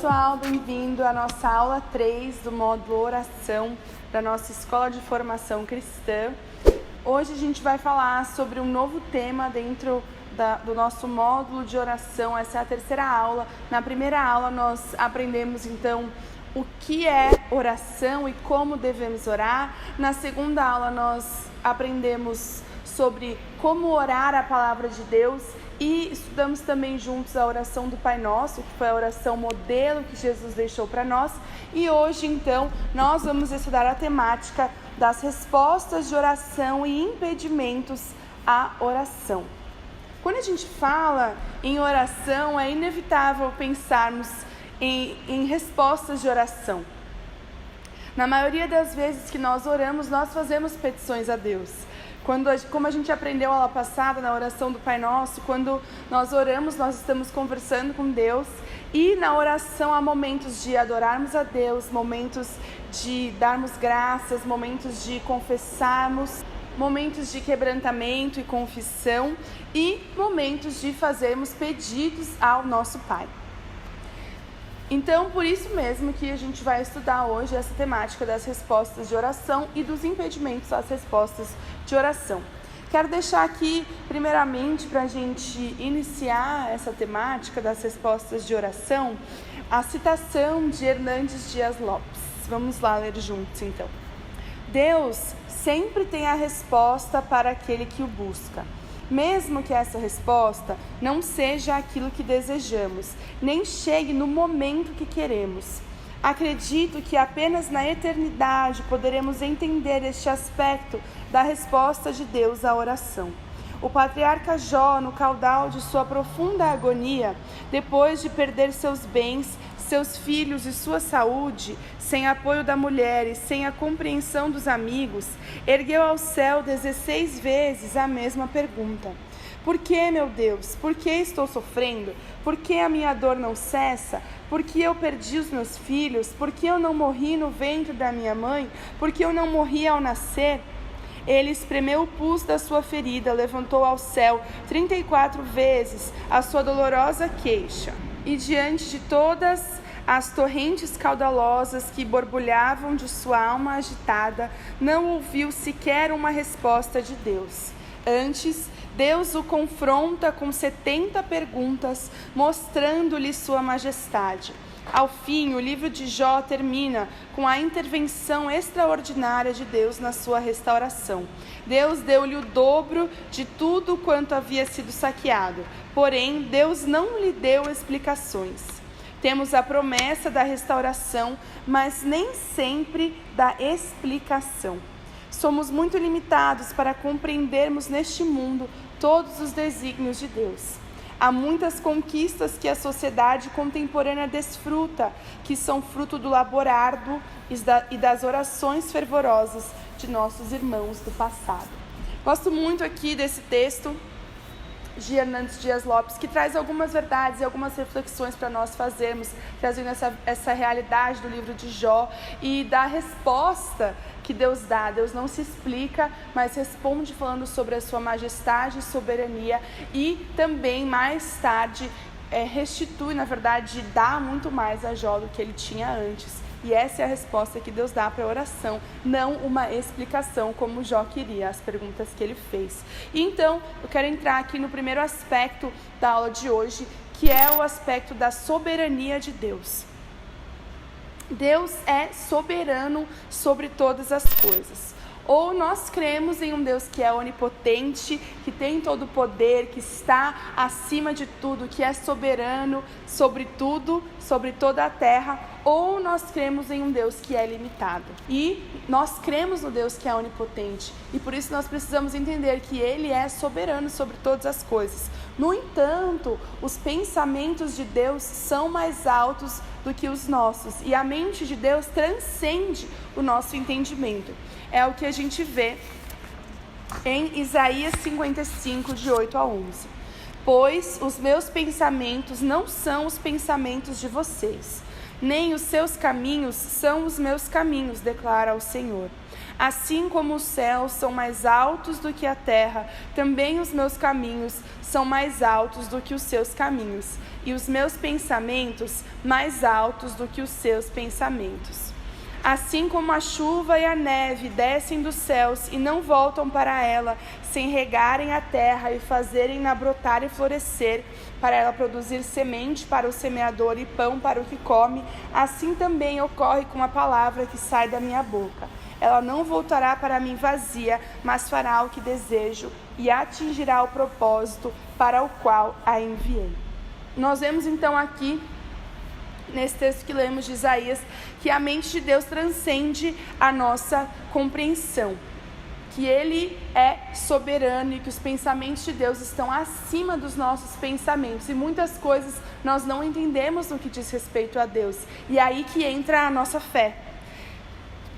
pessoal, bem-vindo à nossa aula 3 do módulo Oração da nossa Escola de Formação Cristã. Hoje a gente vai falar sobre um novo tema dentro do nosso módulo de oração. Essa é a terceira aula. Na primeira aula nós aprendemos então o que é oração e como devemos orar. Na segunda aula nós aprendemos sobre como orar a palavra de Deus e estudamos também juntos a oração do Pai Nosso, que foi a oração modelo que Jesus deixou para nós. E hoje então nós vamos estudar a temática das respostas de oração e impedimentos à oração. Quando a gente fala em oração, é inevitável pensarmos em respostas de oração. Na maioria das vezes que nós oramos, nós fazemos petições a Deus. Como a gente aprendeu aula passada na oração do Pai Nosso, quando nós oramos, nós estamos conversando com Deus. E na oração há momentos de adorarmos a Deus, momentos de darmos graças, momentos de confessarmos, momentos de quebrantamento e confissão e momentos de fazermos pedidos ao nosso Pai. Então, por isso mesmo que a gente vai estudar hoje essa temática das respostas de oração e dos impedimentos às respostas de oração. Quero deixar aqui, primeiramente, para a gente iniciar essa temática das respostas de oração, a citação de Hernandes Dias Lopes. Vamos lá ler juntos, então. Deus sempre tem a resposta para aquele que o busca. Mesmo que essa resposta não seja aquilo que desejamos, nem chegue no momento que queremos. Acredito que apenas na eternidade poderemos entender este aspecto da resposta de Deus à oração. O patriarca Jó, no caudal de sua profunda agonia, depois de perder seus bens, seus filhos e sua saúde, sem apoio da mulher e sem a compreensão dos amigos, ergueu ao céu 16 vezes a mesma pergunta: por que, meu Deus? Por que estou sofrendo? Por que a minha dor não cessa? Por que eu perdi os meus filhos? Por que eu não morri no ventre da minha mãe? Por que eu não morri ao nascer? Ele espremeu o pus da sua ferida, levantou ao céu 34 vezes a sua dolorosa queixa. E diante de todas as torrentes caudalosas que borbulhavam de sua alma agitada, não ouviu sequer uma resposta de Deus. Antes, Deus o confronta com 70 perguntas, mostrando-lhe sua majestade. Ao fim, o livro de Jó termina com a intervenção extraordinária de Deus na sua restauração. Deus deu-lhe o dobro de tudo quanto havia sido saqueado, porém, Deus não lhe deu explicações. Temos a promessa da restauração, mas nem sempre da explicação. Somos muito limitados para compreendermos neste mundo todos os desígnios de Deus. Há muitas conquistas que a sociedade contemporânea desfruta, que são fruto do labor árduo e das orações fervorosas de nossos irmãos do passado. Gosto muito aqui desse texto de Hernandes Dias Lopes, que traz algumas verdades e algumas reflexões para nós fazermos, trazendo essa realidade do livro de Jó e da resposta que Deus dá. Deus não se explica, mas responde falando sobre a sua majestade e soberania, e também mais tarde restitui, na verdade, dá muito mais a Jó do que ele tinha antes. E essa é a resposta que Deus dá para a oração, não uma explicação como Jó queria, as perguntas que ele fez. E então, eu quero entrar aqui no primeiro aspecto da aula de hoje, que é o aspecto da soberania de Deus. Deus é soberano sobre todas as coisas. Ou nós cremos em um Deus que é onipotente, que tem todo o poder, que está acima de tudo, que é soberano sobre tudo, sobre toda a terra, ou nós cremos em um Deus que é limitado. E nós cremos no Deus que é onipotente, e por isso nós precisamos entender que Ele é soberano sobre todas as coisas. No entanto, os pensamentos de Deus são mais altos do que os nossos, e a mente de Deus transcende o nosso entendimento. É o que a gente vê em Isaías 55, de 8 a 11. Pois os meus pensamentos não são os pensamentos de vocês, nem os seus caminhos são os meus caminhos, declara o Senhor. Assim como os céus são mais altos do que a terra, também os meus caminhos são mais altos do que os seus caminhos, e os meus pensamentos mais altos do que os seus pensamentos. Assim como a chuva e a neve descem dos céus e não voltam para ela, sem regarem a terra e fazerem-na brotar e florescer, para ela produzir semente para o semeador e pão para o que come, assim também ocorre com a palavra que sai da minha boca. Ela não voltará para mim vazia, mas fará o que desejo e atingirá o propósito para o qual a enviei. Nós vemos então aqui, nesse texto que lemos de Isaías, que a mente de Deus transcende a nossa compreensão, que Ele é soberano e que os pensamentos de Deus estão acima dos nossos pensamentos, e muitas coisas nós não entendemos no que diz respeito a Deus, e é aí que entra a nossa fé.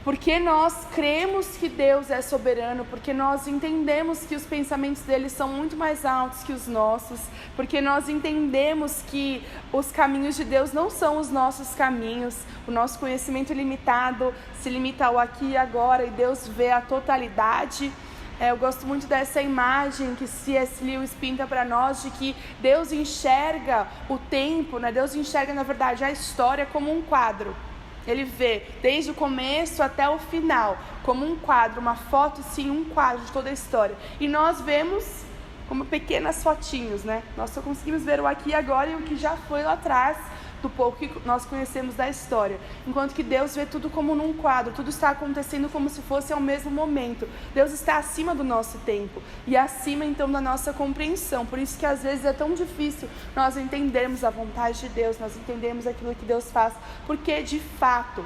Porque nós cremos que Deus é soberano, porque nós entendemos que os pensamentos dele são muito mais altos que os nossos, porque nós entendemos que os caminhos de Deus não são os nossos caminhos, o nosso conhecimento limitado se limita ao aqui e agora, e Deus vê a totalidade. Eu gosto muito dessa imagem que C.S. Lewis pinta para nós, de que Deus enxerga o tempo, né? Deus enxerga, na verdade, a história como um quadro. Ele vê desde o começo até o final, como um quadro, uma foto, sim, um quadro de toda a história. E nós vemos como pequenas fotinhos, né? Nós só conseguimos ver o aqui e agora e o que já foi lá atrás, do pouco que nós conhecemos da história. Enquanto que Deus vê tudo como num quadro, tudo está acontecendo como se fosse ao mesmo momento. Deus está acima do nosso tempo e acima então da nossa compreensão. Por isso que às vezes é tão difícil nós entendermos a vontade de Deus, nós entendemos aquilo que Deus faz, porque de fato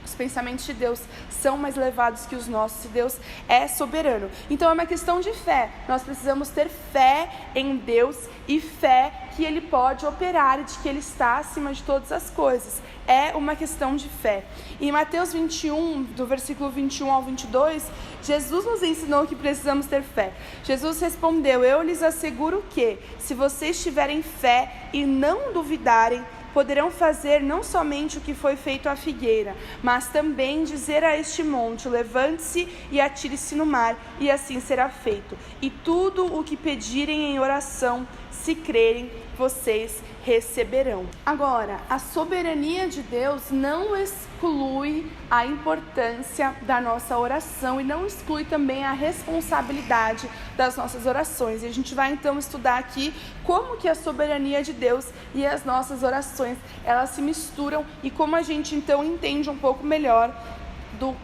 os pensamentos de Deus são mais elevados que os nossos, e Deus é soberano. Então é uma questão de fé. Nós precisamos ter fé em Deus e fé que Ele pode operar e de que Ele está acima de todas as coisas. É uma questão de fé. Em Mateus 21, do versículo 21 ao 22, Jesus nos ensinou que precisamos ter fé. Jesus respondeu: eu lhes asseguro que, se vocês tiverem fé e não duvidarem, poderão fazer não somente o que foi feito à figueira, mas também dizer a este monte: levante-se e atire-se no mar, e assim será feito. E tudo o que pedirem em oração, se crerem, vocês receberão. Agora, a soberania de Deus não exclui a importância da nossa oração e não exclui também a responsabilidade das nossas orações. E a gente vai então estudar aqui como que a soberania de Deus e as nossas orações, elas se misturam, e como a gente então entende um pouco melhor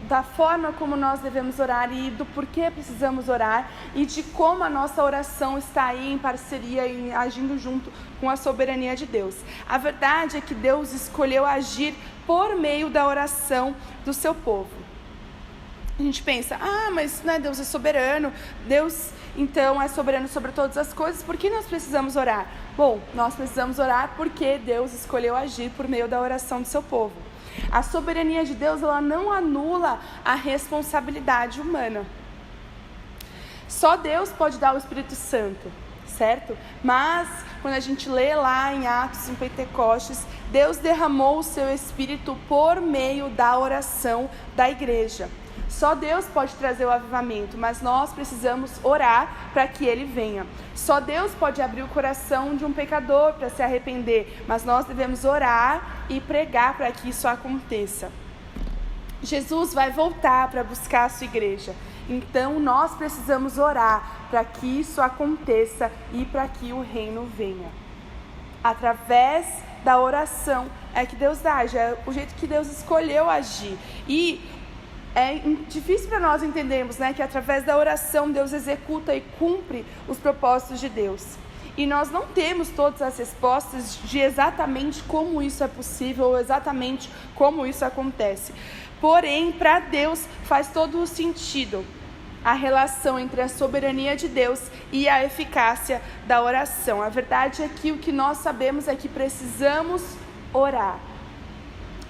da forma como nós devemos orar e do porquê precisamos orar, e de como a nossa oração está aí em parceria e agindo junto com a soberania de Deus. A verdade é que Deus escolheu agir por meio da oração do seu povo. A gente pensa: mas né, Deus é soberano, Deus então é soberano sobre todas as coisas, por que nós precisamos orar? Bom, nós precisamos orar porque Deus escolheu agir por meio da oração do seu povo. A soberania de Deus, ela não anula a responsabilidade humana. Só Deus pode dar o Espírito Santo, certo? Mas quando a gente lê lá em Atos, em Pentecostes, Deus derramou o seu Espírito por meio da oração da igreja. Só Deus pode trazer o avivamento, mas nós precisamos orar para que ele venha. Só Deus pode abrir o coração de um pecador para se arrepender, mas nós devemos orar e pregar para que isso aconteça. Jesus vai voltar para buscar a sua igreja, então nós precisamos orar para que isso aconteça e para que o reino venha. Através da oração é que Deus age, é o jeito que Deus escolheu agir. E é difícil para nós entendermos, né, que através da oração Deus executa e cumpre os propósitos de Deus. E nós não temos todas as respostas de exatamente como isso é possível ou exatamente como isso acontece. Porém, para Deus faz todo o sentido a relação entre a soberania de Deus e a eficácia da oração. A verdade é que o que nós sabemos é que precisamos orar.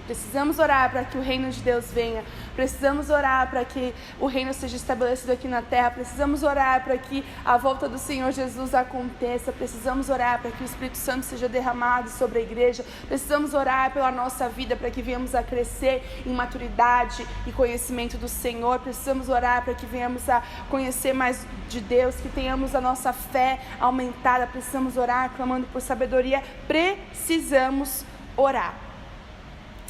Precisamos orar para que o reino de Deus venha. Precisamos orar para que o reino seja estabelecido aqui na terra. Precisamos orar para que a volta do Senhor Jesus aconteça. Precisamos orar para que o Espírito Santo seja derramado sobre a igreja. Precisamos orar pela nossa vida para que venhamos a crescer em maturidade e conhecimento do Senhor. Precisamos orar para que venhamos a conhecer mais de Deus, que tenhamos a nossa fé aumentada. Precisamos orar clamando por sabedoria. Precisamos orar.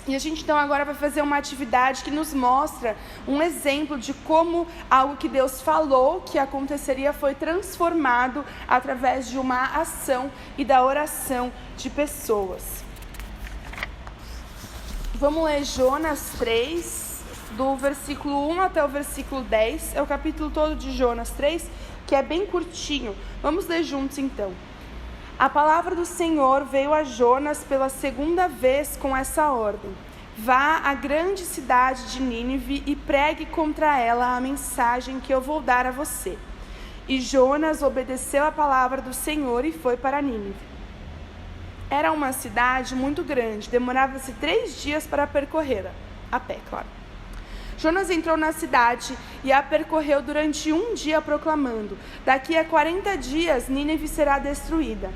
E a gente então agora vai fazer uma atividade que nos mostra um exemplo de como algo que Deus falou que aconteceria foi transformado através de uma ação e da oração de pessoas. Vamos ler Jonas 3, do versículo 1 até o versículo 10. É o capítulo todo de Jonas 3, que é bem curtinho. Vamos ler juntos então. A palavra do Senhor veio a Jonas pela segunda vez com essa ordem: vá à grande cidade de Nínive e pregue contra ela a mensagem que eu vou dar a você. E Jonas obedeceu a palavra do Senhor e foi para Nínive. Era uma cidade muito grande, demorava-se 3 dias para percorrê-la, a pé, claro. Jonas entrou na cidade e a percorreu durante 1 dia, proclamando: daqui a 40 dias Nínive será destruída.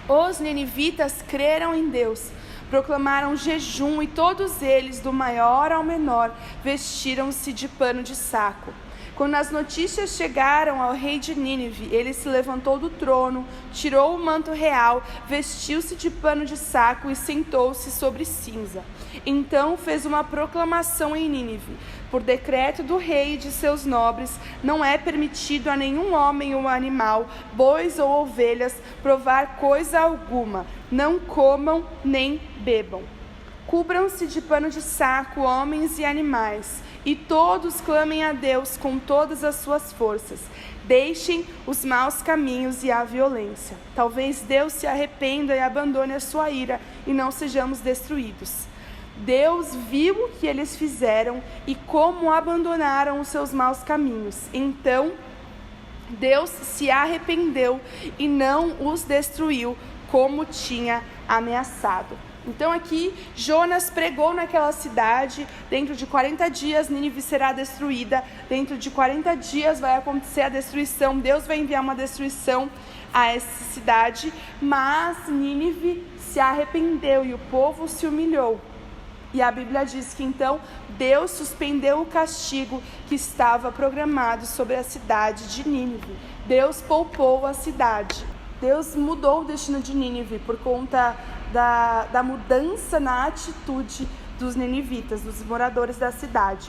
Os ninivitas creram em Deus, proclamaram jejum e todos eles, do maior ao menor, vestiram-se de pano de saco. Quando as notícias chegaram ao rei de Nínive, ele se levantou do trono, tirou o manto real, vestiu-se de pano de saco e sentou-se sobre cinza. Então fez uma proclamação em Nínive: por decreto do rei e de seus nobres, não é permitido a nenhum homem ou animal, bois ou ovelhas, provar coisa alguma. Não comam nem bebam. Cubram-se de pano de saco homens e animais, e todos clamem a Deus com todas as suas forças. Deixem os maus caminhos e a violência. Talvez Deus se arrependa e abandone a sua ira, e não sejamos destruídos. Deus viu o que eles fizeram e como abandonaram os seus maus caminhos. Então, Deus se arrependeu e não os destruiu como tinha ameaçado. Então aqui, Jonas pregou naquela cidade: dentro de 40 dias Nínive será destruída, dentro de 40 dias vai acontecer a destruição, Deus vai enviar uma destruição a essa cidade, mas Nínive se arrependeu e o povo se humilhou. E a Bíblia diz que então Deus suspendeu o castigo que estava programado sobre a cidade de Nínive. Deus poupou a cidade. Deus mudou o destino de Nínive por conta da mudança na atitude dos ninivitas, dos moradores da cidade.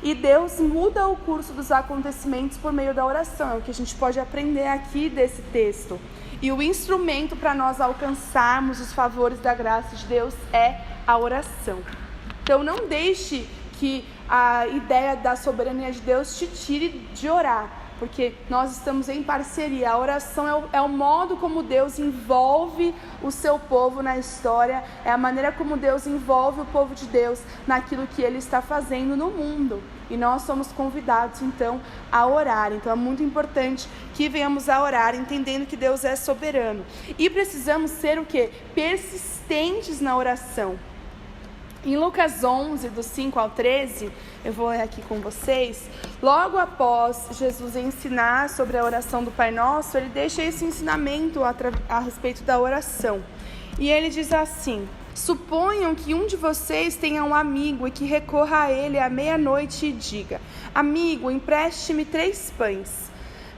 E Deus muda o curso dos acontecimentos por meio da oração. É o que a gente pode aprender aqui desse texto. E o instrumento para nós alcançarmos os favores da graça de Deus é a oração. Então não deixe que a ideia da soberania de Deus te tire de orar, porque nós estamos em parceria. A oração é o modo como Deus envolve o seu povo na história, é a maneira como Deus envolve o povo de Deus naquilo que Ele está fazendo no mundo. E nós somos convidados, então, a orar. Então é muito importante que venhamos a orar, entendendo que Deus é soberano. E precisamos ser o quê? Persistentes na oração. Em Lucas 11, do 5 ao 13, eu vou ler aqui com vocês. Logo após Jesus ensinar sobre a oração do Pai Nosso, ele deixa esse ensinamento a respeito da oração. E ele diz assim: suponham que um de vocês tenha um amigo e que recorra a ele à meia-noite e diga: amigo, empreste-me 3 pães,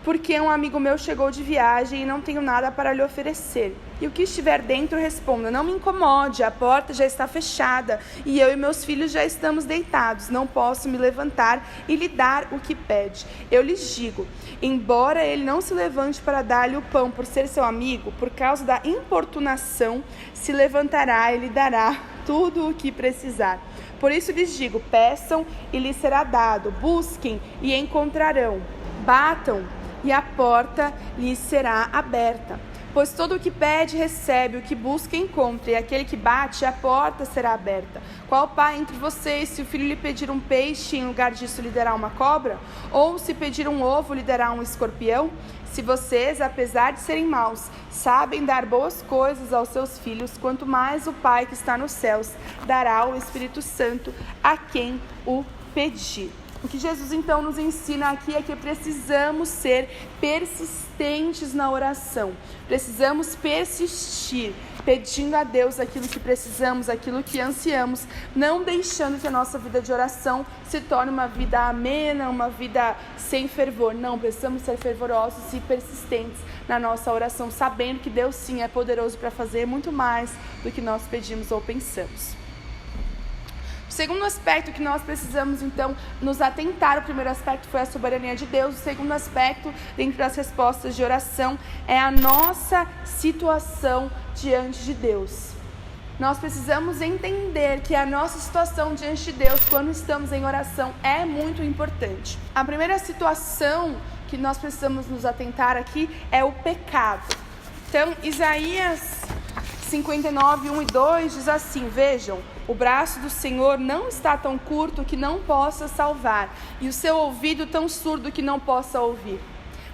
porque um amigo meu chegou de viagem e não tenho nada para lhe oferecer. E o que estiver dentro responda: não me incomode, a porta já está fechada e eu e meus filhos já estamos deitados, não posso me levantar e lhe dar o que pede. Eu lhes digo, embora ele não se levante para dar-lhe o pão por ser seu amigo, por causa da importunação, se levantará e lhe dará tudo o que precisar. Por isso lhes digo, peçam e lhes será dado, busquem e encontrarão, batam e a porta lhes será aberta. Pois todo o que pede, recebe, o que busca, encontra, e aquele que bate, a porta será aberta. Qual pai entre vocês, se o filho lhe pedir um peixe, em lugar disso lhe dará uma cobra? Ou se pedir um ovo, lhe dará um escorpião? Se vocês, apesar de serem maus, sabem dar boas coisas aos seus filhos, quanto mais o Pai que está nos céus dará o Espírito Santo a quem o pedir. O que Jesus então nos ensina aqui é que precisamos ser persistentes na oração. Precisamos persistir, pedindo a Deus aquilo que precisamos, aquilo que ansiamos, não deixando que a nossa vida de oração se torne uma vida amena, uma vida sem fervor. Não, precisamos ser fervorosos e persistentes na nossa oração, sabendo que Deus sim é poderoso para fazer muito mais do que nós pedimos ou pensamos. O segundo aspecto que nós precisamos, então, nos atentar, o primeiro aspecto foi a soberania de Deus, o segundo aspecto, dentro das respostas de oração, é a nossa situação diante de Deus. Nós precisamos entender que a nossa situação diante de Deus, quando estamos em oração, é muito importante. A primeira situação que nós precisamos nos atentar aqui é o pecado. Então, Isaías 59, 1 e 2 diz assim: vejam, o braço do Senhor não está tão curto que não possa salvar, e o seu ouvido tão surdo que não possa ouvir.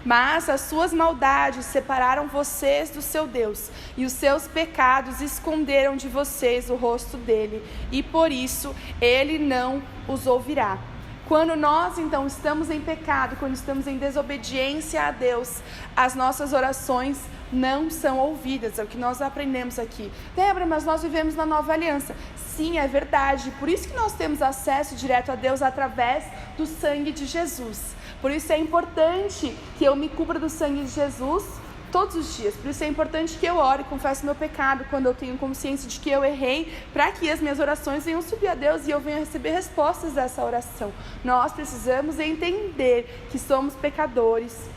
Mas as suas maldades separaram vocês do seu Deus, e os seus pecados esconderam de vocês o rosto dele, e por isso ele não os ouvirá. Quando nós, então, estamos em pecado, quando estamos em desobediência a Deus, as nossas orações não são ouvidas, é o que nós aprendemos aqui. Débora, mas nós vivemos na nova aliança. Sim, é verdade, por isso que nós temos acesso direto a Deus através do sangue de Jesus. Por isso é importante que eu me cubra do sangue de Jesus todos os dias. Por isso é importante que eu ore e confesse meu pecado quando eu tenho consciência de que eu errei, para que as minhas orações venham subir a Deus e eu venha receber respostas dessa oração. Nós precisamos entender que somos pecadores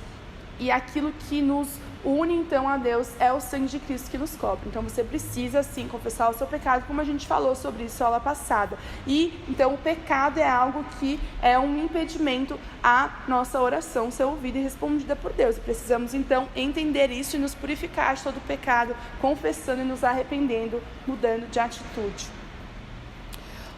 e aquilo que nos une então a Deus é o sangue de Cristo que nos cobre. Então você precisa sim confessar o seu pecado, como a gente falou sobre isso na aula passada. E então o pecado é algo que é um impedimento à nossa oração ser ouvida e respondida por Deus. E precisamos então entender isso e nos purificar de todo o pecado, confessando e nos arrependendo, mudando de atitude.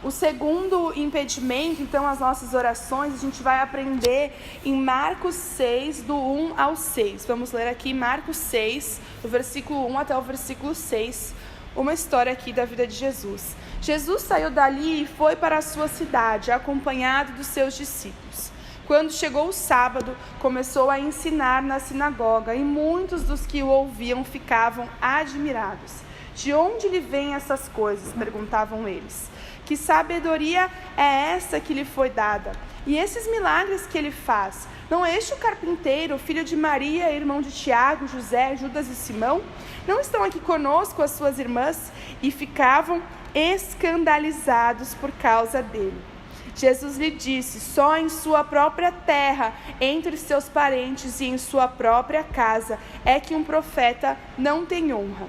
O segundo impedimento, então, as nossas orações, a gente vai aprender em Marcos 6, do 1 ao 6. Vamos ler aqui Marcos 6, do versículo 1 até o versículo 6, uma história aqui da vida de Jesus. Jesus saiu dali e foi para a sua cidade, acompanhado dos seus discípulos. Quando chegou o sábado, começou a ensinar na sinagoga, e muitos dos que o ouviam ficavam admirados. De onde lhe vêm essas coisas? Perguntavam eles. Que sabedoria é essa que lhe foi dada? E esses milagres que ele faz? Não é este o carpinteiro, filho de Maria, irmão de Tiago, José, Judas e Simão? Não estão aqui conosco as suas irmãs? E ficavam escandalizados por causa dele. Jesus lhe disse: só em sua própria terra, entre seus parentes e em sua própria casa, é que um profeta não tem honra.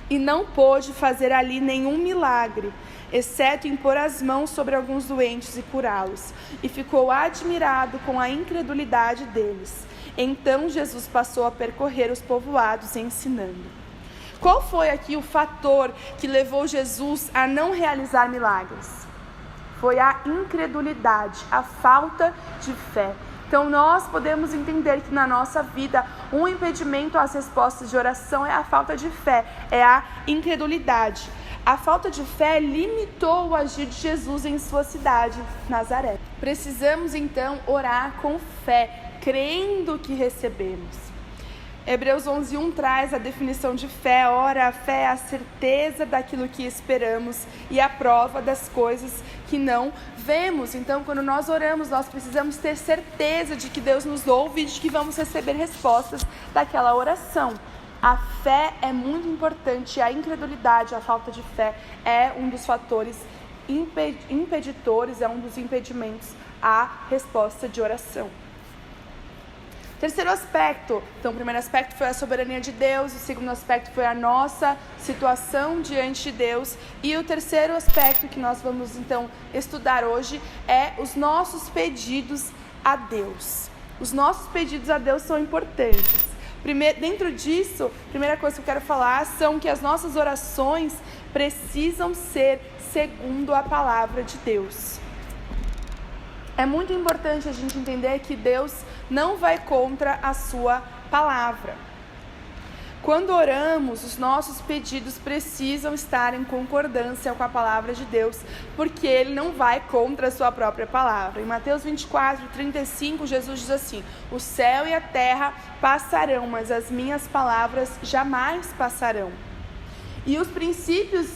E não pôde fazer ali nenhum milagre, exceto impor as mãos sobre alguns doentes e curá-los. E ficou admirado com a incredulidade deles. Então Jesus passou a percorrer os povoados ensinando. Qual foi aqui o fator que levou Jesus a não realizar milagres? Foi a incredulidade, a falta de fé. Então nós podemos entender que na nossa vida um impedimento às respostas de oração é a falta de fé, é a incredulidade. A falta de fé limitou o agir de Jesus em sua cidade, Nazaré. Precisamos então orar com fé, crendo que recebemos. Hebreus 11:1 traz a definição de fé. Ora, a fé é a certeza daquilo que esperamos e a prova das coisas que não vemos. Então, quando nós oramos, nós precisamos ter certeza de que Deus nos ouve e de que vamos receber respostas daquela oração. A fé é muito importante, a incredulidade, a falta de fé é um dos fatores impeditores, é um dos impedimentos à resposta de oração. Terceiro aspecto, então o primeiro aspecto foi a soberania de Deus, o segundo aspecto foi a nossa situação diante de Deus, e o terceiro aspecto que nós vamos então estudar hoje é os nossos pedidos a Deus. Os nossos pedidos a Deus são importantes, Dentro disso, a primeira coisa que eu quero falar são que as nossas orações precisam ser segundo a palavra de Deus. É muito importante a gente entender que Deus não vai contra a sua palavra. Quando oramos, os nossos pedidos precisam estar em concordância com a palavra de Deus, porque Ele não vai contra a sua própria palavra. Em Mateus 24:35, Jesus diz assim: o céu e a terra passarão, mas as minhas palavras jamais passarão. E os princípios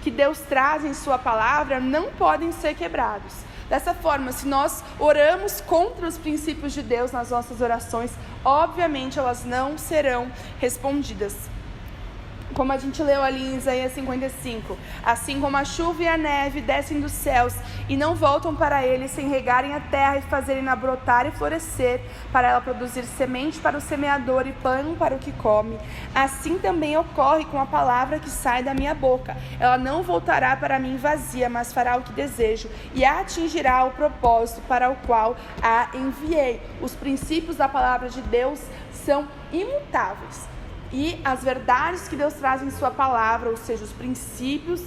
que Deus traz em sua palavra não podem ser quebrados. Dessa forma, se nós oramos contra os princípios de Deus nas nossas orações, obviamente elas não serão respondidas. Como a gente leu ali em Isaías 55, assim como a chuva e a neve descem dos céus e não voltam para ele sem regarem a terra e fazerem-na brotar e florescer, para ela produzir semente para o semeador e pão para o que come, assim também ocorre com a palavra que sai da minha boca. Ela não voltará para mim vazia, mas fará o que desejo e atingirá o propósito para o qual a enviei. Os princípios da palavra de Deus são imutáveis. E as verdades que Deus traz em sua palavra, ou seja, os princípios,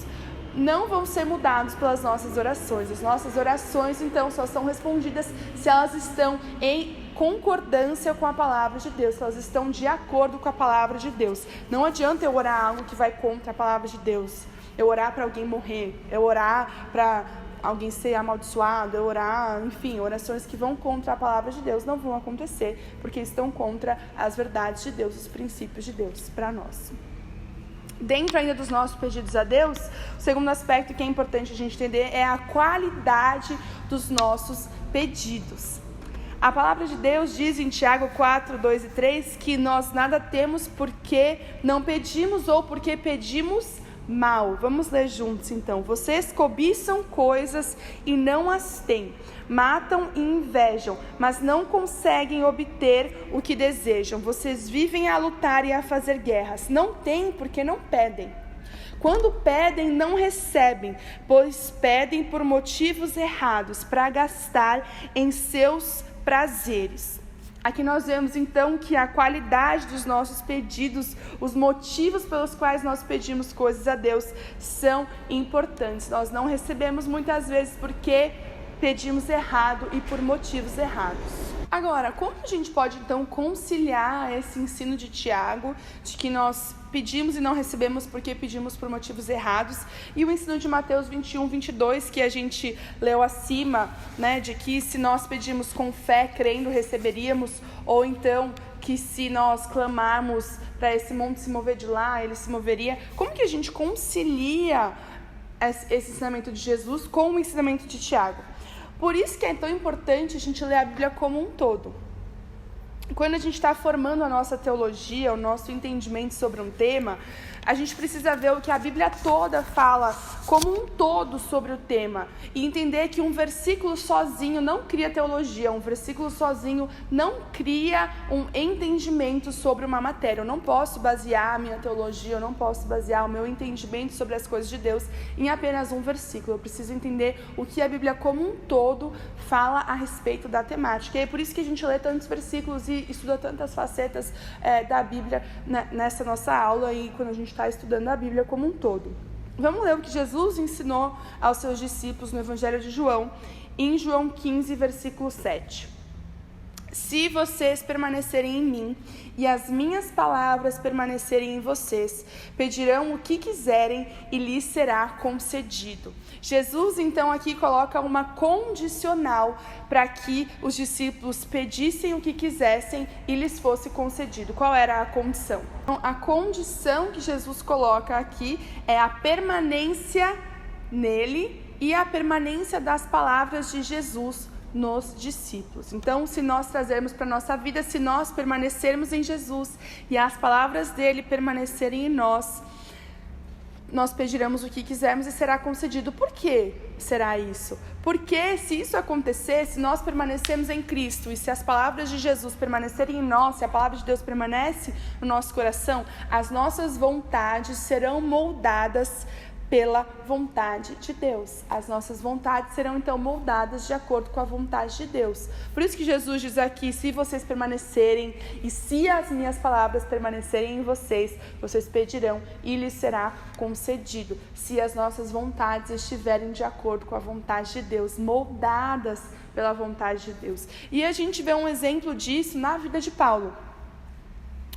não vão ser mudados pelas nossas orações. As nossas orações, então, só são respondidas se elas estão em concordância com a palavra de Deus, se elas estão de acordo com a palavra de Deus. Não adianta eu orar algo que vai contra a palavra de Deus. Eu orar para alguém morrer, eu orar para alguém ser amaldiçoado, eu orar, enfim, orações que vão contra a palavra de Deus não vão acontecer, porque estão contra as verdades de Deus, os princípios de Deus para nós. Dentro ainda dos nossos pedidos a Deus, o segundo aspecto que é importante a gente entender é a qualidade dos nossos pedidos. A palavra de Deus diz em Tiago 4:2 e 3 que nós nada temos porque não pedimos ou porque pedimos mal. Vamos ler juntos então. Vocês cobiçam coisas e não as têm, matam e invejam, mas não conseguem obter o que desejam. Vocês vivem a lutar e a fazer guerras. Não têm porque não pedem. Quando pedem, não recebem, pois pedem por motivos errados, para gastar em seus prazeres. Aqui nós vemos então que a qualidade dos nossos pedidos, os motivos pelos quais nós pedimos coisas a Deus são importantes. Nós não recebemos muitas vezes porque pedimos errado e por motivos errados. Agora, como a gente pode então conciliar esse ensino de Tiago, de que nós pedimos e não recebemos porque pedimos por motivos errados, e o ensino de Mateus 21:22, que a gente leu acima, né, de que se nós pedimos com fé, crendo, receberíamos, ou então que se nós clamarmos para esse monte se mover de lá, ele se moveria. Como que a gente concilia esse ensinamento de Jesus com o ensinamento de Tiago? Por isso que é tão importante a gente ler a Bíblia como um todo. Quando a gente está formando a nossa teologia, o nosso entendimento sobre um tema, a gente precisa ver o que a Bíblia toda fala como um todo sobre o tema e entender que um versículo sozinho não cria teologia, um versículo sozinho não cria um entendimento sobre uma matéria. Eu não posso basear a minha teologia, eu não posso basear o meu entendimento sobre as coisas de Deus em apenas um versículo. Eu preciso entender o que a Bíblia como um todo fala a respeito da temática. E é por isso que a gente lê tantos versículos e estuda tantas facetas da Bíblia nessa nossa aula e quando a gente está estudando a Bíblia como um todo. Vamos ler o que Jesus ensinou aos seus discípulos no Evangelho de João, em João 15, versículo 7. Se vocês permanecerem em mim e as minhas palavras permanecerem em vocês, pedirão o que quiserem e lhes será concedido. Jesus então aqui coloca uma condicional para que os discípulos pedissem o que quisessem e lhes fosse concedido. Qual era a condição? Então, a condição que Jesus coloca aqui é a permanência nele e a permanência das palavras de Jesus nos discípulos. Então, se nós trazermos para a nossa vida, se nós permanecermos em Jesus e as palavras dele permanecerem em nós, nós pediremos o que quisermos e será concedido. Por que será isso? Porque se isso acontecer, se nós permanecermos em Cristo e se as palavras de Jesus permanecerem em nós, se a palavra de Deus permanece no nosso coração, as nossas vontades serão moldadas pela vontade de Deus. As nossas vontades serão então moldadas de acordo com a vontade de Deus. Por isso que Jesus diz aqui, se vocês permanecerem e se as minhas palavras permanecerem em vocês, vocês pedirão e lhes será concedido. Se as nossas vontades estiverem de acordo com a vontade de Deus, moldadas pela vontade de Deus. E a gente vê um exemplo disso na vida de Paulo.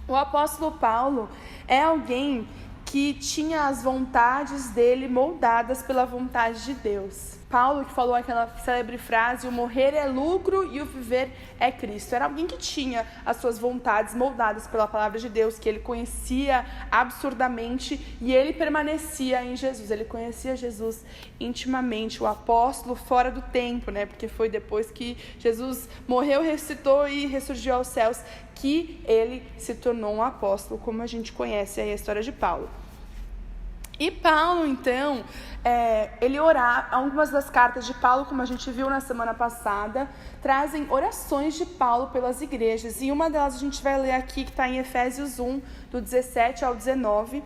O apóstolo Paulo é alguém que tinha as vontades dele moldadas pela vontade de Deus. Paulo, que falou aquela célebre frase, o morrer é lucro e o viver é Cristo. Era alguém que tinha as suas vontades moldadas pela palavra de Deus, que ele conhecia absurdamente e ele permanecia em Jesus. Ele conhecia Jesus intimamente, o apóstolo fora do tempo, né? Porque foi depois que Jesus morreu, ressuscitou e ressurgiu aos céus que ele se tornou um apóstolo, como a gente conhece aí a história de Paulo. E Paulo, então, ele orava. Algumas das cartas de Paulo, como a gente viu na semana passada, trazem orações de Paulo pelas igrejas. E uma delas a gente vai ler aqui, que está em Efésios 1, do 17 ao 19.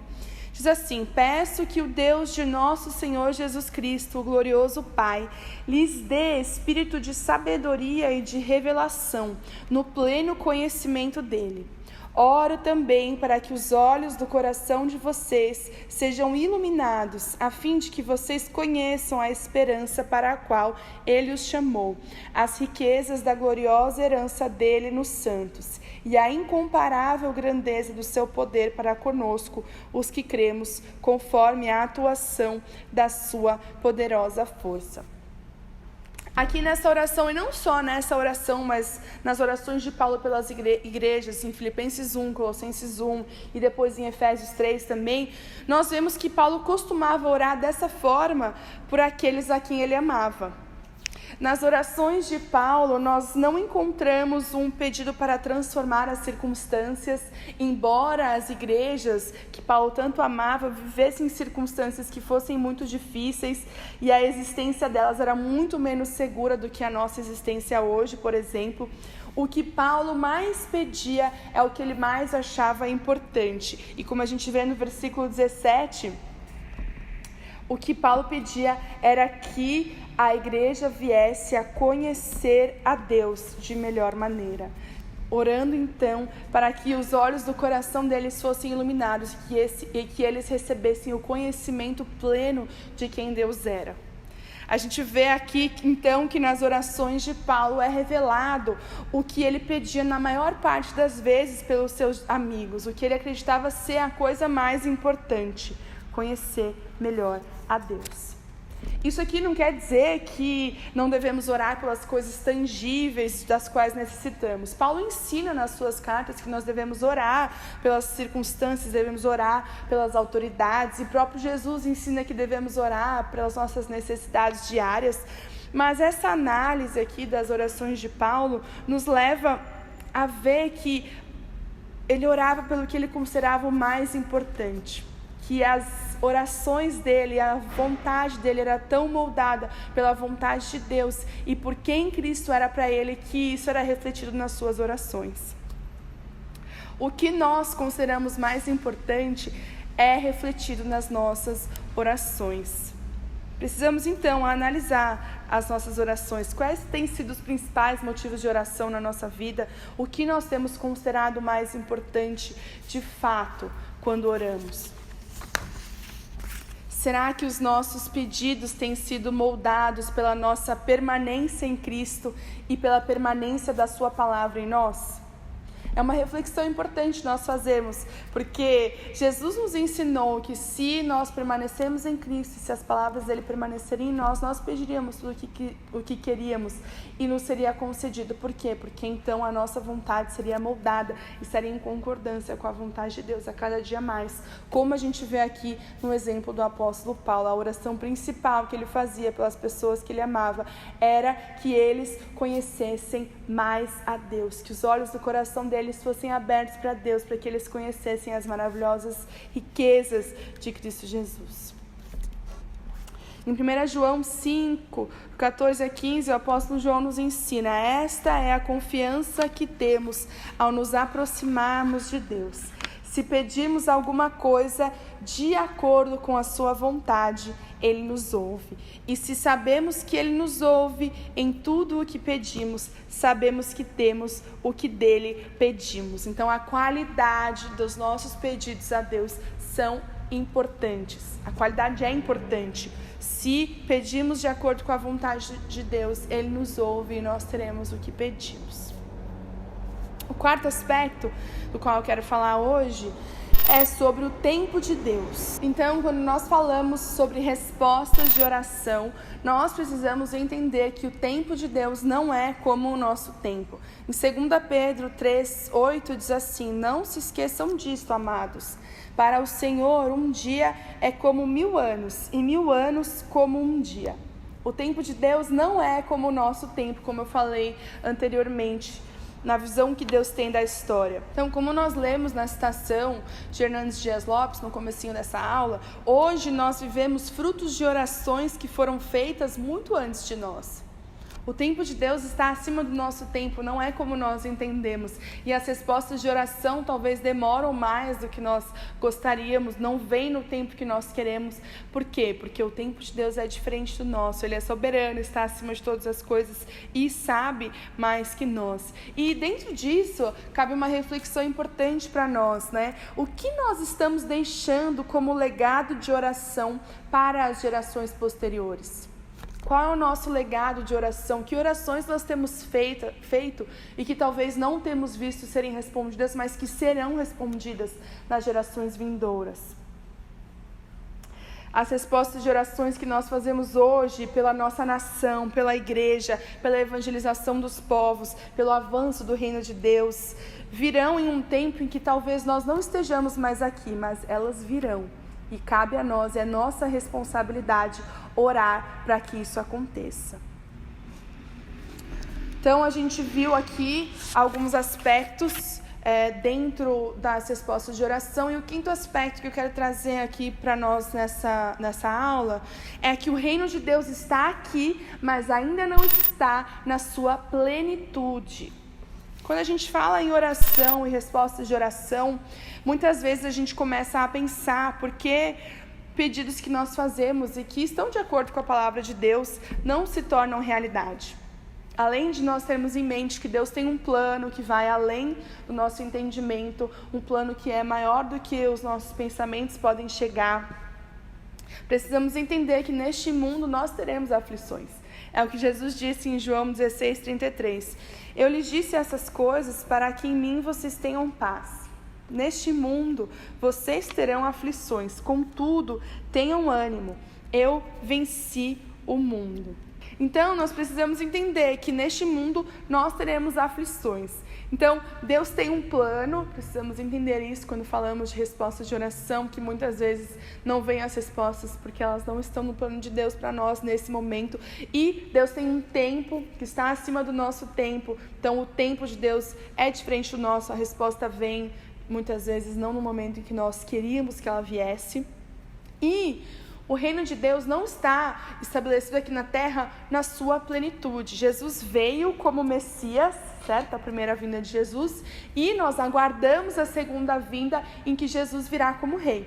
Diz assim: peço que o Deus de nosso Senhor Jesus Cristo, o glorioso Pai, lhes dê espírito de sabedoria e de revelação, no pleno conhecimento dele. Oro também para que os olhos do coração de vocês sejam iluminados, a fim de que vocês conheçam a esperança para a qual ele os chamou, as riquezas da gloriosa herança dele nos santos, e a incomparável grandeza do seu poder para conosco, os que cremos, conforme a atuação da sua poderosa força. Aqui nessa oração, e não só nessa oração, mas nas orações de Paulo pelas igrejas, em Filipenses 1, Colossenses 1 e depois em Efésios 3 também, nós vemos que Paulo costumava orar dessa forma por aqueles a quem ele amava. Nas orações de Paulo, nós não encontramos um pedido para transformar as circunstâncias, embora as igrejas que Paulo tanto amava vivessem circunstâncias que fossem muito difíceis e a existência delas era muito menos segura do que a nossa existência hoje, por exemplo. O que Paulo mais pedia é o que ele mais achava importante. E como a gente vê no versículo 17, o que Paulo pedia era que a igreja viesse a conhecer a Deus de melhor maneira. Orando então para que os olhos do coração deles fossem iluminados e que eles recebessem o conhecimento pleno de quem Deus era. A gente vê aqui então que nas orações de Paulo é revelado o que ele pedia na maior parte das vezes pelos seus amigos, o que ele acreditava ser a coisa mais importante: conhecer melhor a Deus. Isso aqui não quer dizer que não devemos orar pelas coisas tangíveis das quais necessitamos. Paulo ensina nas suas cartas que nós devemos orar pelas circunstâncias, devemos orar pelas autoridades, e próprio Jesus ensina que devemos orar pelas nossas necessidades diárias. Mas essa análise aqui das orações de Paulo nos leva a ver que ele orava pelo que ele considerava o mais importante, que as orações dele, a vontade dele era tão moldada pela vontade de Deus e por quem Cristo era para ele, que isso era refletido nas suas orações. O que nós consideramos mais importante é refletido nas nossas orações. Precisamos então analisar as nossas orações, quais têm sido os principais motivos de oração na nossa vida, o que nós temos considerado mais importante de fato quando oramos. Será que os nossos pedidos têm sido moldados pela nossa permanência em Cristo e pela permanência da sua palavra em nós? É uma reflexão importante nós fazermos, porque Jesus nos ensinou que se nós permanecermos em Cristo, se as palavras dele permanecerem em nós, nós pediríamos tudo o que queríamos e nos seria concedido. Por quê? Porque então a nossa vontade seria moldada e estaria em concordância com a vontade de Deus a cada dia mais. Como a gente vê aqui no exemplo do apóstolo Paulo, a oração principal que ele fazia pelas pessoas que ele amava era que eles conhecessem mais a Deus, que os olhos do coração deles fossem abertos para Deus, para que eles conhecessem as maravilhosas riquezas de Cristo Jesus. Em 1 João 5, 14 a 15, o apóstolo João nos ensina: esta é a confiança que temos ao nos aproximarmos de Deus. Se pedirmos alguma coisa de acordo com a sua vontade, Ele nos ouve. E se sabemos que Ele nos ouve em tudo o que pedimos, sabemos que temos o que dele pedimos. Então, a qualidade dos nossos pedidos a Deus são importantes. A qualidade é importante. Se pedimos de acordo com a vontade de Deus, Ele nos ouve e nós teremos o que pedimos. O quarto aspecto do qual eu quero falar hoje é sobre o tempo de Deus. Então, quando nós falamos sobre respostas de oração, nós precisamos entender que o tempo de Deus não é como o nosso tempo. Em 2 Pedro 3:8 diz assim: não se esqueçam disto, amados. Para o Senhor, um dia é como 1000 anos, e 1000 anos como um dia. O tempo de Deus não é como o nosso tempo, como eu falei anteriormente, na visão que Deus tem da história. Então, como nós lemos na citação de Hernandes Dias Lopes, no comecinho dessa aula, hoje nós vivemos frutos de orações que foram feitas muito antes de nós. O tempo de Deus está acima do nosso tempo, não é como nós entendemos. E as respostas de oração talvez demoram mais do que nós gostaríamos, não vêm no tempo que nós queremos. Por quê? Porque o tempo de Deus é diferente do nosso. Ele é soberano, está acima de todas as coisas e sabe mais que nós. E dentro disso, cabe uma reflexão importante para nós, né? O que nós estamos deixando como legado de oração para as gerações posteriores? Qual é o nosso legado de oração? Que orações nós temos feito e que talvez não temos visto serem respondidas, mas que serão respondidas nas gerações vindouras? As respostas de orações que nós fazemos hoje pela nossa nação, pela igreja, pela evangelização dos povos, pelo avanço do reino de Deus, virão em um tempo em que talvez nós não estejamos mais aqui, mas elas virão. E cabe a nós, é nossa responsabilidade orar para que isso aconteça. Então, a gente viu aqui alguns aspectos dentro das respostas de oração. E o quinto aspecto que eu quero trazer aqui para nós nessa aula é que o reino de Deus está aqui, mas ainda não está na sua plenitude. Quando a gente fala em oração e respostas de oração, muitas vezes a gente começa a pensar por que pedidos que nós fazemos e que estão de acordo com a palavra de Deus não se tornam realidade. Além de nós termos em mente que Deus tem um plano que vai além do nosso entendimento, um plano que é maior do que os nossos pensamentos podem chegar, precisamos entender que neste mundo nós teremos aflições. É o que Jesus disse em João 16:33. Eu lhes disse essas coisas para que em mim vocês tenham paz. Neste mundo vocês terão aflições, contudo, tenham ânimo. Eu venci o mundo. Então, nós precisamos entender que neste mundo nós teremos aflições. Então, Deus tem um plano, precisamos entender isso quando falamos de respostas de oração, que muitas vezes não vêm as respostas porque elas não estão no plano de Deus para nós nesse momento. E Deus tem um tempo que está acima do nosso tempo. Então, o tempo de Deus é diferente do nosso, a resposta vem muitas vezes não no momento em que nós queríamos que ela viesse. E o reino de Deus não está estabelecido aqui na terra na sua plenitude. Jesus veio como Messias, certo? A primeira vinda de Jesus. E nós aguardamos a segunda vinda em que Jesus virá como rei.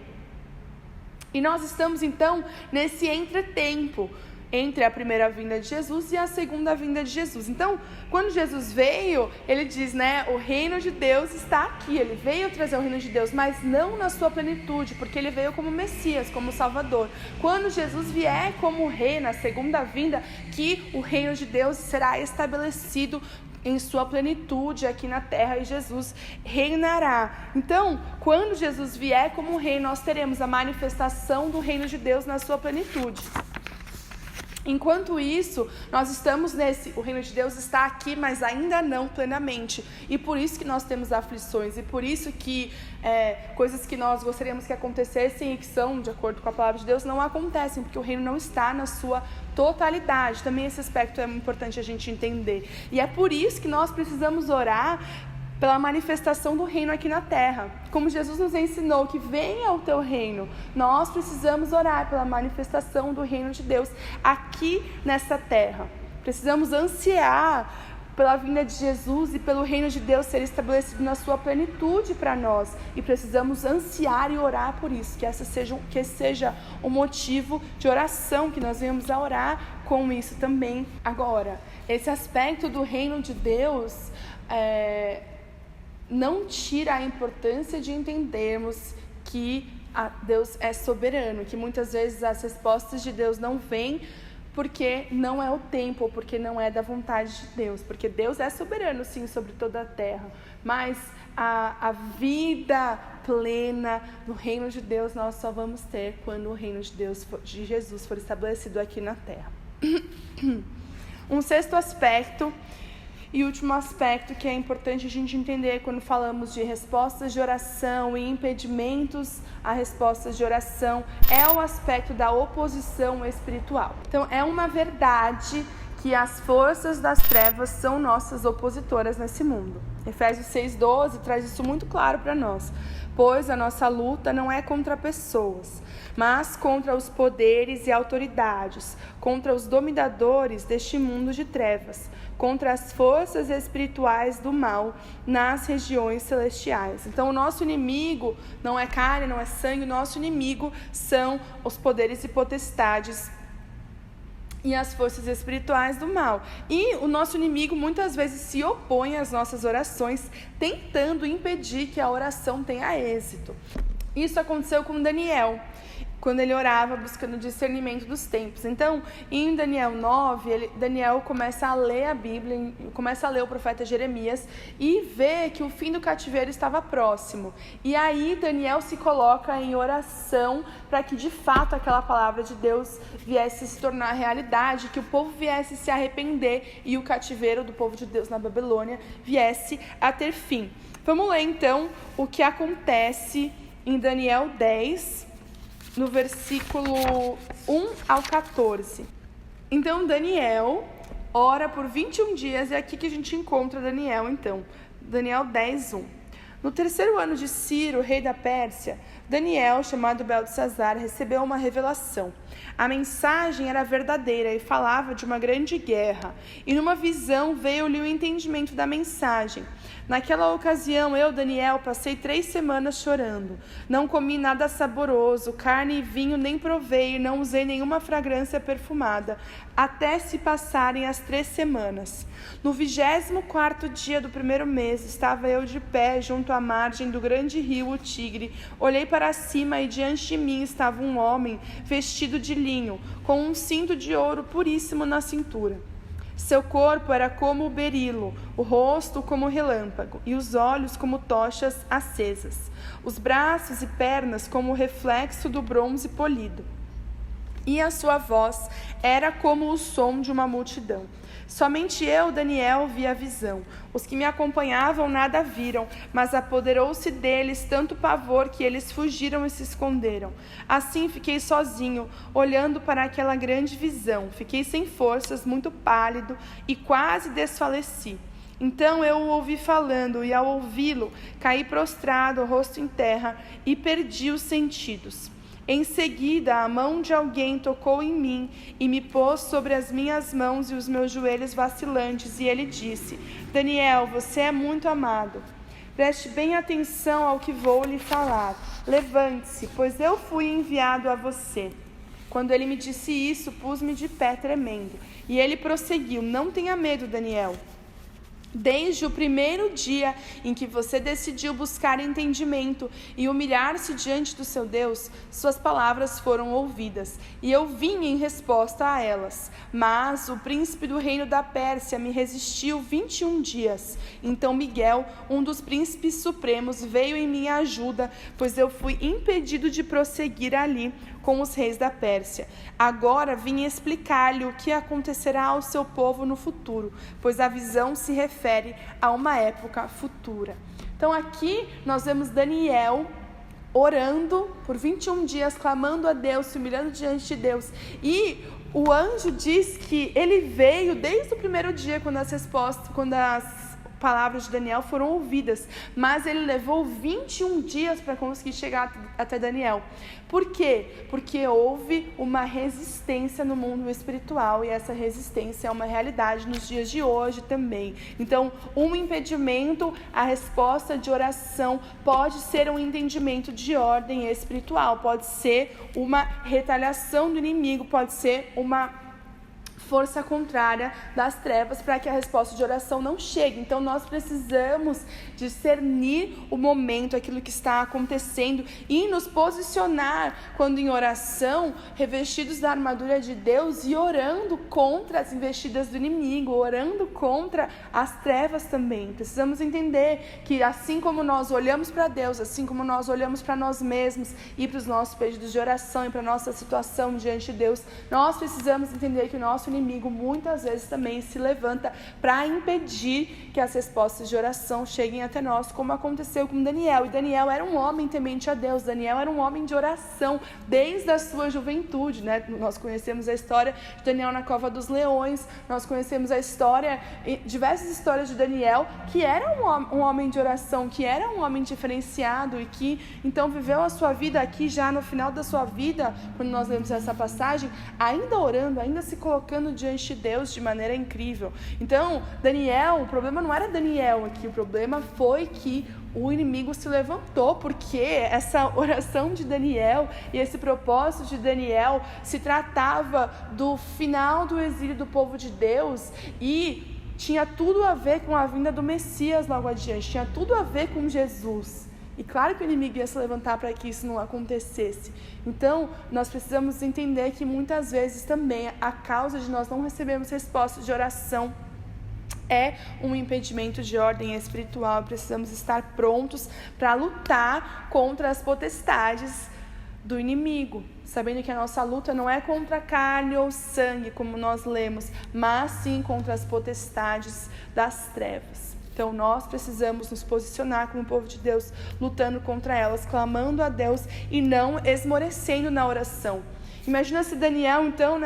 E nós estamos então nesse entretempo entre a primeira vinda de Jesus e a segunda vinda de Jesus. Então, quando Jesus veio, ele diz, né, o reino de Deus está aqui. Ele veio trazer o reino de Deus, mas não na sua plenitude, porque ele veio como Messias, como Salvador. Quando Jesus vier como rei na segunda vinda, que o reino de Deus será estabelecido em sua plenitude aqui na terra e Jesus reinará. Então, quando Jesus vier como rei, nós teremos a manifestação do reino de Deus na sua plenitude. Enquanto isso, nós estamos o reino de Deus está aqui, mas ainda não plenamente. E por isso que nós temos aflições, e por isso que coisas que nós gostaríamos que acontecessem e que são de acordo com a palavra de Deus não acontecem, porque o reino não está na sua totalidade. Também esse aspecto é importante a gente entender. E é por isso que nós precisamos orar pela manifestação do reino aqui na terra. Como Jesus nos ensinou que venha o teu reino, nós precisamos orar pela manifestação do reino de Deus aqui nessa terra. Precisamos ansiar pela vinda de Jesus e pelo reino de Deus ser estabelecido na sua plenitude para nós. E precisamos ansiar e orar por isso, que esse seja o motivo de oração, que nós venhamos a orar com isso também. Agora, esse aspecto do reino de Deus não tira a importância de entendermos que Deus é soberano, que muitas vezes as respostas de Deus não vêm porque não é o tempo, ou porque não é da vontade de Deus, porque Deus é soberano sim sobre toda a terra, mas a vida plena no reino de Deus nós só vamos ter quando o reino de Deus, de Jesus, for estabelecido aqui na terra. Um sexto aspecto e último aspecto que é importante a gente entender quando falamos de respostas de oração e impedimentos a respostas de oração é o aspecto da oposição espiritual. Então, é uma verdade que as forças das trevas são nossas opositoras nesse mundo. Efésios 6,12 traz isso muito claro para nós. Pois a nossa luta não é contra pessoas, mas contra os poderes e autoridades, contra os dominadores deste mundo de trevas, contra as forças espirituais do mal nas regiões celestiais. Então, o nosso inimigo não é carne, não é sangue, o nosso inimigo são os poderes e potestades e as forças espirituais do mal. E o nosso inimigo muitas vezes se opõe às nossas orações, tentando impedir que a oração tenha êxito. Isso aconteceu com Daniel, quando ele orava buscando discernimento dos tempos. Então, em Daniel 9, Daniel começa a ler a Bíblia, começa a ler o profeta Jeremias e vê que o fim do cativeiro estava próximo. E aí Daniel se coloca em oração para que de fato aquela palavra de Deus viesse se tornar realidade, que o povo viesse se arrepender e o cativeiro do povo de Deus na Babilônia viesse a ter fim. Vamos ler então o que acontece em Daniel 10, no versículo 1 ao 14. Então Daniel ora por 21 dias, é aqui que a gente encontra Daniel então. Daniel 10, 1. No terceiro ano de Ciro, rei da Pérsia, Daniel, chamado Beltesazar, recebeu uma revelação. A mensagem era verdadeira e falava de uma grande guerra. E numa visão veio-lhe o entendimento da mensagem. Naquela ocasião, eu, Daniel, passei 3 semanas chorando. Não comi nada saboroso, carne e vinho nem provei, não usei nenhuma fragrância perfumada, até se passarem as 3 semanas. No 24º dia do primeiro mês, estava eu de pé junto à margem do grande rio, o Tigre. Olhei para cima e diante de mim estava um homem vestido de linho, com um cinto de ouro puríssimo na cintura. Seu corpo era como o berilo, o rosto como o relâmpago, e os olhos como tochas acesas, os braços e pernas como o reflexo do bronze polido. E a sua voz era como o som de uma multidão. Somente eu, Daniel, vi a visão. Os que me acompanhavam nada viram, mas apoderou-se deles tanto pavor que eles fugiram e se esconderam. Assim fiquei sozinho, olhando para aquela grande visão. Fiquei sem forças, muito pálido e quase desfaleci. Então eu o ouvi falando, e ao ouvi-lo, caí prostrado, rosto em terra, e perdi os sentidos. Em seguida, a mão de alguém tocou em mim e me pôs sobre as minhas mãos e os meus joelhos vacilantes, e ele disse: Daniel, você é muito amado. Preste bem atenção ao que vou lhe falar. Levante-se, pois eu fui enviado a você. Quando ele me disse isso, pus-me de pé tremendo. E ele prosseguiu: Não tenha medo, Daniel. Desde o primeiro dia em que você decidiu buscar entendimento e humilhar-se diante do seu Deus, suas palavras foram ouvidas, e eu vim em resposta a elas. Mas o príncipe do reino da Pérsia me resistiu 21 dias. Então Miguel, um dos príncipes supremos, veio em minha ajuda, pois eu fui impedido de prosseguir ali com os reis da Pérsia. Agora vim explicar-lhe o que acontecerá ao seu povo no futuro, pois a visão se refere a uma época futura. Então aqui nós vemos Daniel orando por 21 dias, clamando a Deus, se humilhando diante de Deus. E o anjo diz que ele veio desde o primeiro dia, quando palavras de Daniel foram ouvidas, mas ele levou 21 dias para conseguir chegar até Daniel. Por quê? Porque houve uma resistência no mundo espiritual, e essa resistência é uma realidade nos dias de hoje também. Então, um impedimento à resposta de oração pode ser um entendimento de ordem espiritual, pode ser uma retaliação do inimigo, pode ser uma força contrária das trevas para que a resposta de oração não chegue. Então nós precisamos discernir o momento, aquilo que está acontecendo, e nos posicionar quando em oração, revestidos da armadura de Deus e orando contra as investidas do inimigo, orando contra as trevas também. Precisamos entender que assim como nós olhamos para Deus, assim como nós olhamos para nós mesmos e para os nossos pedidos de oração e para a nossa situação diante de Deus, nós precisamos entender que o nosso inimigo muitas vezes também se levanta para impedir que as respostas de oração cheguem até nós, como aconteceu com Daniel. E Daniel era um homem temente a Deus, Daniel era um homem de oração desde a sua juventude, né? Nós conhecemos a história de Daniel na cova dos leões, nós conhecemos a história, diversas histórias de Daniel, que era um homem de oração, que era um homem diferenciado e que então viveu a sua vida aqui já no final da sua vida, quando nós lemos essa passagem, ainda orando, ainda se colocando diante de Deus de maneira incrível. Então, Daniel, o problema não era Daniel aqui, o problema foi que o inimigo se levantou, porque essa oração de Daniel e esse propósito de Daniel se tratava do final do exílio do povo de Deus e tinha tudo a ver com a vinda do Messias logo adiante, tinha tudo a ver com Jesus. E claro que o inimigo ia se levantar para que isso não acontecesse. Então, nós precisamos entender que muitas vezes também a causa de nós não recebermos respostas de oração é um impedimento de ordem espiritual. Precisamos estar prontos para lutar contra as potestades do inimigo, sabendo que a nossa luta não é contra carne ou sangue, como nós lemos, mas sim contra as potestades das trevas. Então nós precisamos nos posicionar como povo de Deus, lutando contra elas, clamando a Deus e não esmorecendo na oração. Imagina se Daniel então,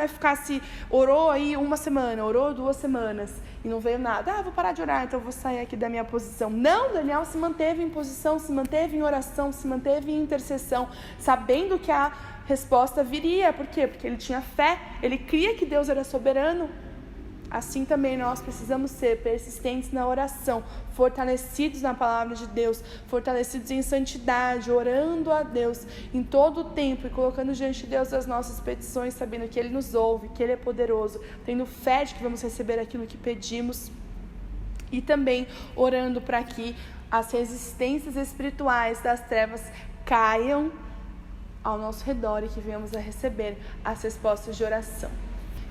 orou aí uma semana, orou 2 semanas e não veio nada. Vou parar de orar, então vou sair aqui da minha posição. Não, Daniel se manteve em posição, se manteve em oração, se manteve em intercessão, sabendo que a resposta viria. Por quê? Porque ele tinha fé, ele cria que Deus era soberano. Assim também nós precisamos ser persistentes na oração, fortalecidos na palavra de Deus, fortalecidos em santidade, orando a Deus em todo o tempo e colocando diante de Deus as nossas petições, sabendo que Ele nos ouve, que Ele é poderoso, tendo fé de que vamos receber aquilo que pedimos, e também orando para que as resistências espirituais das trevas caiam ao nosso redor e que venhamos a receber as respostas de oração.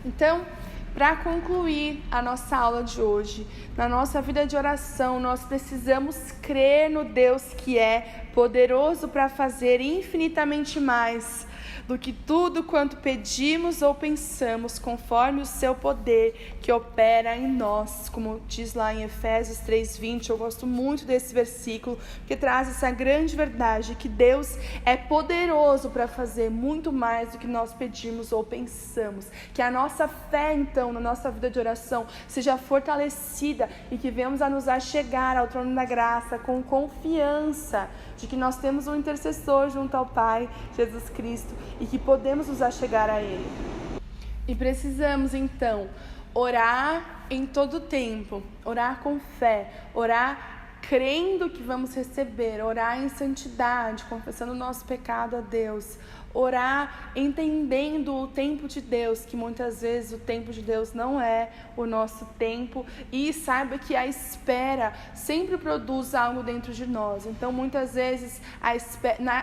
Então, para concluir a nossa aula de hoje, na nossa vida de oração, nós precisamos crer no Deus que é poderoso para fazer infinitamente mais do que tudo quanto pedimos ou pensamos, conforme o seu poder que opera em nós, como diz lá em Efésios 3:20. Eu gosto muito desse versículo, que traz essa grande verdade, que Deus é poderoso para fazer muito mais do que nós pedimos ou pensamos. Que a nossa fé, então, na nossa vida de oração, seja fortalecida e que venhamos a nos achegar ao trono da graça com confiança de que nós temos um intercessor junto ao Pai, Jesus Cristo, e que podemos nos achegar a Ele. E precisamos, então, orar em todo tempo, orar com fé, orar crendo que vamos receber, orar em santidade, confessando o nosso pecado a Deus, orar entendendo o tempo de Deus, que muitas vezes o tempo de Deus não é o nosso tempo, e saiba que a espera sempre produz algo dentro de nós. Então muitas vezes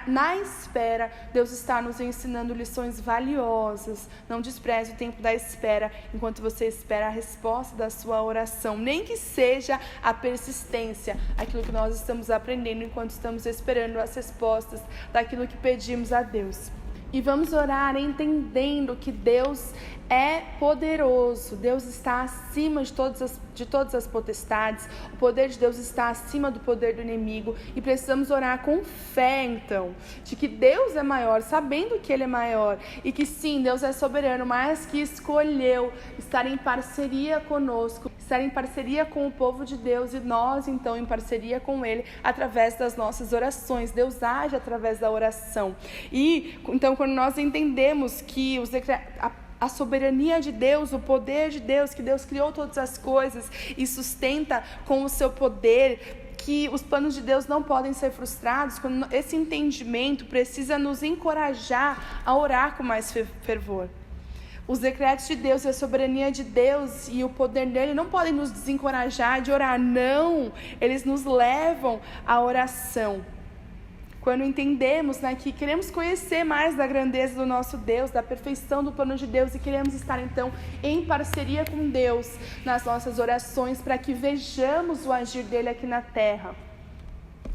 na espera Deus está nos ensinando lições valiosas. Não despreze o tempo da espera enquanto você espera a resposta da sua oração, nem que seja a persistência, aquilo que nós estamos aprendendo enquanto estamos esperando as respostas daquilo que pedimos a Deus. E vamos orar entendendo que Deus é poderoso. Deus está acima de todas as potestades. O poder de Deus está acima do poder do inimigo. E precisamos orar com fé, então, de que Deus é maior, sabendo que Ele é maior. E que sim, Deus é soberano, mas que escolheu estar em parceria conosco, estar em parceria com o povo de Deus, e nós, então, em parceria com Ele, através das nossas orações. Deus age através da oração. E, então, quando nós entendemos que a soberania de Deus, o poder de Deus, que Deus criou todas as coisas e sustenta com o seu poder, que os planos de Deus não podem ser frustrados, quando esse entendimento precisa nos encorajar a orar com mais fervor. Os decretos de Deus e a soberania de Deus e o poder dele não podem nos desencorajar de orar, não, eles nos levam à oração. Quando entendemos, que queremos conhecer mais da grandeza do nosso Deus, da perfeição do plano de Deus, e queremos estar então em parceria com Deus nas nossas orações, para que vejamos o agir dele aqui na terra,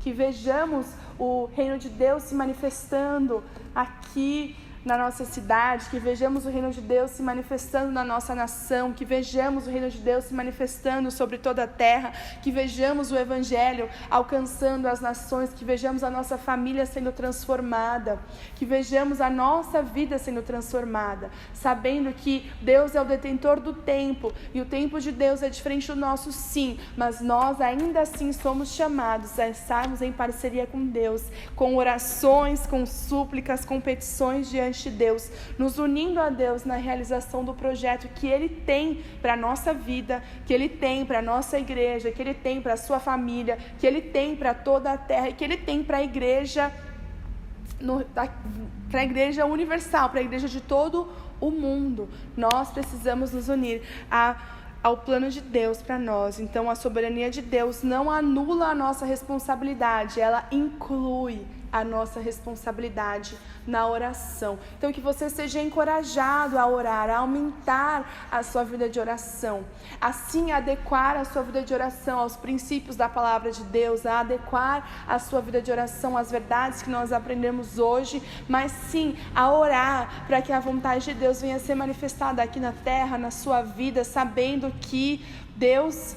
que vejamos o reino de Deus se manifestando aqui na nossa cidade, que vejamos o reino de Deus se manifestando na nossa nação, que vejamos o reino de Deus se manifestando sobre toda a terra, que vejamos o evangelho alcançando as nações, que vejamos a nossa família sendo transformada, que vejamos a nossa vida sendo transformada, sabendo que Deus é o detentor do tempo, e o tempo de Deus é diferente do nosso, sim, mas nós ainda assim somos chamados a estarmos em parceria com Deus, com orações, com súplicas, com petições diante de Deus, nos unindo a Deus na realização do projeto que Ele tem para a nossa vida, que Ele tem para a nossa igreja, que Ele tem para a sua família, que Ele tem para toda a terra, e que Ele tem para a igreja, para a igreja universal, para a igreja de todo o mundo. Nós precisamos nos unir ao plano de Deus para nós. Então, a soberania de Deus não anula a nossa responsabilidade, ela inclui a nossa responsabilidade na oração. Então, que você seja encorajado a orar, a aumentar a sua vida de oração, assim adequar a sua vida de oração aos princípios da palavra de Deus, a adequar a sua vida de oração às verdades que nós aprendemos hoje, mas sim a orar para que a vontade de Deus venha a ser manifestada aqui na terra, na sua vida, sabendo que Deus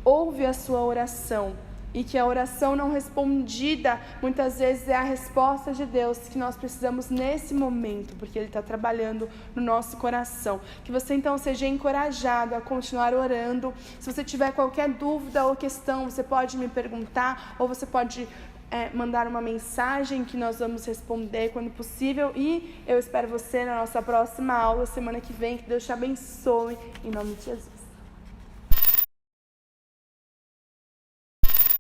ouve a sua oração. E que a oração não respondida, muitas vezes, é a resposta de Deus que nós precisamos nesse momento, porque Ele está trabalhando no nosso coração. Que você, então, seja encorajado a continuar orando. Se você tiver qualquer dúvida ou questão, você pode me perguntar, ou você pode mandar uma mensagem que nós vamos responder quando possível. E eu espero você na nossa próxima aula, semana que vem. Que Deus te abençoe, em nome de Jesus.